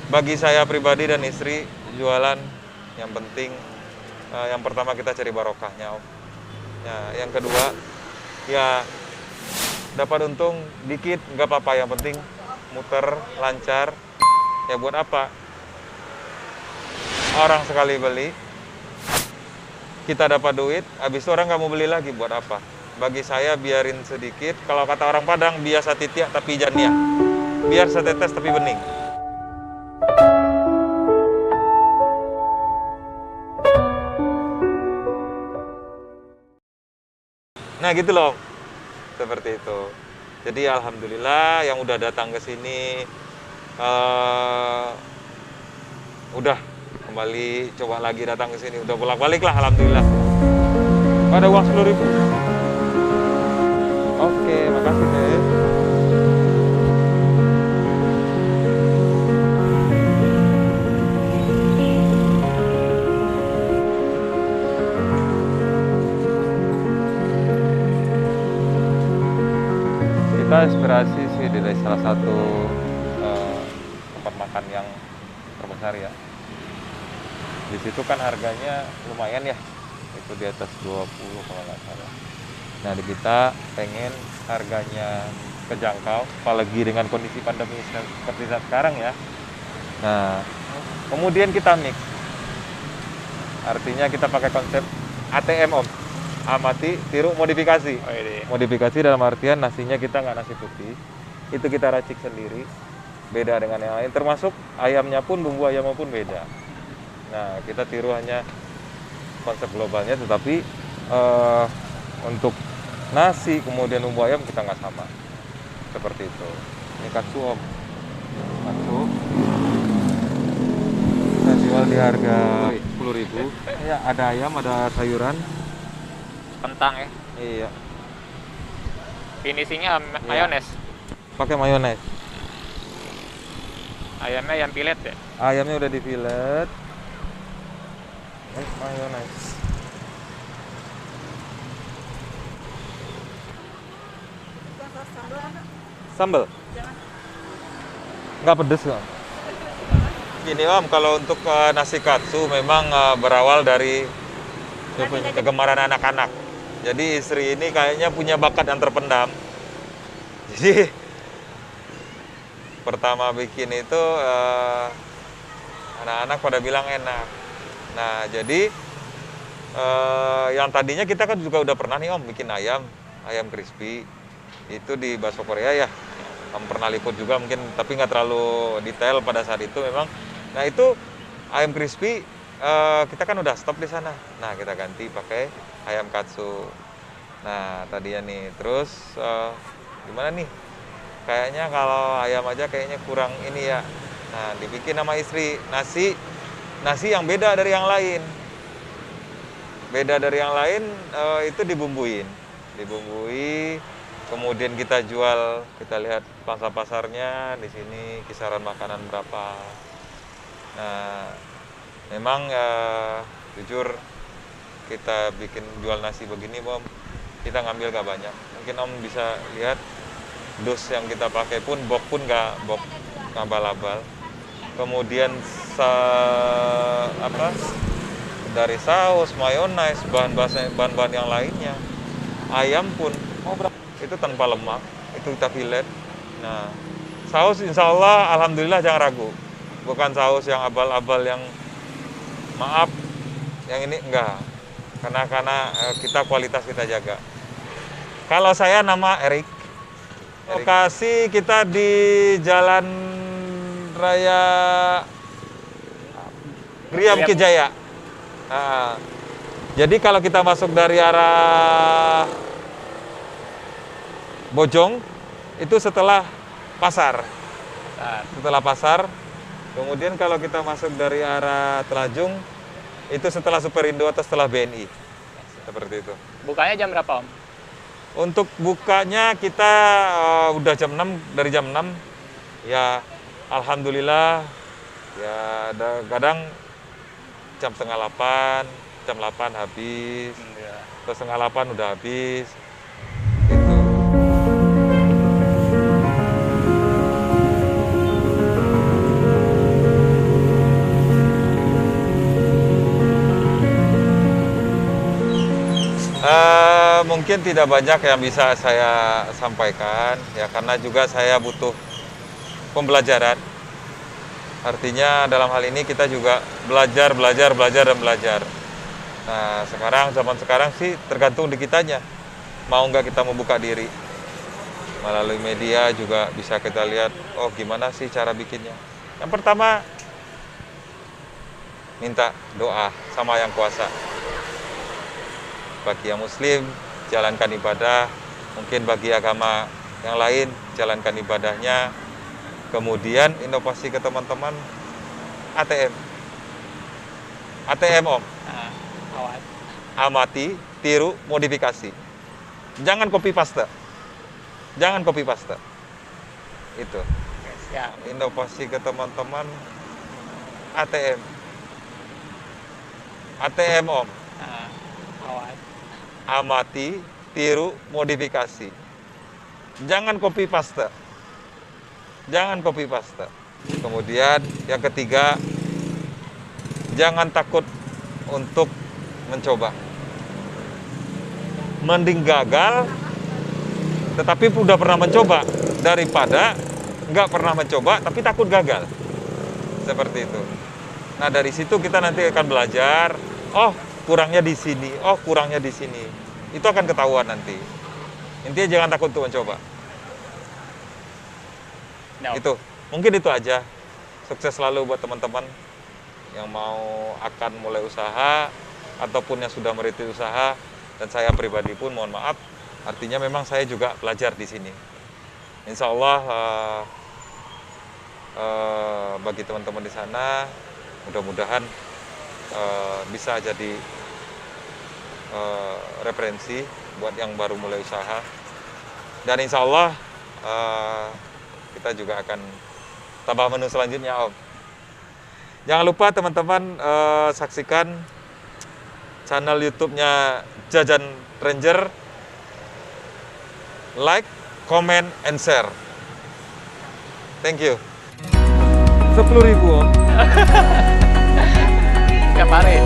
Bagi saya pribadi dan istri jualan yang penting yang pertama kita cari barokahnya Om. Ya, yang kedua ya dapat untung dikit nggak apa-apa, yang penting muter lancar. Ya buat apa? Orang sekali beli kita dapat duit, habis itu orang nggak mau beli lagi, buat apa? Bagi saya biarin sedikit. Kalau kata orang Padang, biasa titiak tapi jania. Biar setetes tapi bening. Nah gitu loh, seperti itu. Jadi alhamdulillah yang udah datang ke sini udah kembali coba lagi datang ke sini, udah bolak-balik lah alhamdulillah. Ada uang 10.000. Oke, makasih deh. Kita inspirasi sih dari salah satu tempat makan yang terbesar ya. Di situ kan harganya lumayan ya, itu di atas 20 kalau nggak salah. Nah, di kita pengen harganya kejangkau, apalagi dengan kondisi pandemi seperti saat sekarang ya. Nah, kemudian kita mix. Artinya kita pakai konsep ATM Om. Amati, tiru, modifikasi. Oh, iya. Modifikasi dalam artian nasinya kita nggak nasi putih. Itu kita racik sendiri. Beda dengan yang lain. Termasuk ayamnya pun, bumbu ayamnya pun beda. Nah, kita tiru hanya konsep globalnya, tetapi untuk nasi kemudian bumbu ayam kita nggak sama. Seperti itu. Ini katsu Om. Katsu. Kita jual di harga 10.000. Ya, ada ayam, ada sayuran. Kentang ya. Iya. Finishingnya mayones. Pakai mayones. Ayamnya ayam pilet ya. Ayamnya udah difilet. Mayones. Sambal? Nggak pedes kok. Gini Om, kalau untuk nasi katsu memang berawal dari kegemaran anak-anak. Jadi istri ini kayaknya punya bakat yang terpendam. Jadi pertama bikin itu anak-anak pada bilang enak. Nah jadi yang tadinya kita kan juga udah pernah nih Om bikin ayam crispy. Itu di bakso Korea ya. Pernah liput juga mungkin, tapi nggak terlalu detail pada saat itu memang. Nah itu ayam crispy kita kan udah stop di sana. Nah kita ganti pakai ayam katsu. Nah tadinya nih, terus gimana nih? Kayaknya kalau ayam aja kayaknya kurang ini ya. Nah dibikin sama istri nasi yang beda dari yang lain. Beda dari yang lain itu dibumbui. Kemudian kita jual, kita lihat pangsa pasarnya di sini kisaran makanan berapa. Nah, memang jujur kita bikin jual nasi begini, Om, kita ngambil gak banyak. Mungkin Om bisa lihat dos yang kita pakai pun bok pun nggak bok abal-abal. Kemudian dari saus, mayones, bahan-bahan yang lainnya. Ayam pun itu tanpa lemak, itu kita filet. Nah, saus insya Allah alhamdulillah jangan ragu. Bukan saus yang abal-abal yang maaf, yang ini enggak. Karena kita kualitas kita jaga. Kalau saya nama Erik. Lokasi kita di Jalan Raya Gria Bukit Jaya. Nah, jadi kalau kita masuk dari arah Bojong, itu setelah pasar. Setelah pasar, kemudian kalau kita masuk dari arah Telajung, itu setelah Superindo atau setelah BNI. Seperti itu. Bukanya jam berapa, Om? Untuk bukanya kita udah jam 6, dari jam 6. Ya, alhamdulillah. Ya, kadang jam setengah 8, jam 8 habis. Ya. Terus setengah 8 udah habis. mungkin tidak banyak yang bisa saya sampaikan ya, karena juga saya butuh pembelajaran. Artinya dalam hal ini kita juga belajar. Nah, zaman sekarang sih tergantung di kitanya. Mau nggak kita membuka diri. Melalui media juga bisa kita lihat, oh gimana sih cara bikinnya. Yang pertama, minta doa sama Yang Kuasa. Bagi yang muslim, jalankan ibadah. Mungkin bagi agama yang lain, jalankan ibadahnya. Kemudian inovasi ke teman-teman, ATM. ATM, Om. Awas. Amati, tiru, modifikasi. Jangan copy paste. Itu. Siap. Inovasi ke teman-teman, ATM. ATM, Om. Awas. Amati, tiru, modifikasi. Jangan copy paste. Kemudian yang ketiga, jangan takut untuk mencoba. Mending gagal, tetapi udah pernah mencoba, daripada nggak pernah mencoba, tapi takut gagal. Seperti itu. Nah, dari situ kita nanti akan belajar, oh kurangnya di sini, oh kurangnya di sini. Itu akan ketahuan nanti. Intinya jangan takut untuk mencoba. No. Itu, mungkin itu aja. Sukses selalu buat teman-teman yang mau akan mulai usaha ataupun yang sudah merintis usaha, dan saya pribadi pun mohon maaf, artinya memang saya juga belajar di sini. Insya Allah bagi teman-teman di sana, mudah-mudahan bisa jadi referensi buat yang baru mulai usaha, dan insya Allah kita juga akan tambah menu selanjutnya, Om. Jangan lupa teman-teman saksikan channel YouTube-nya Jajan Ranger, like, comment, and share. Thank you. 10.000, Om. Tiap hari.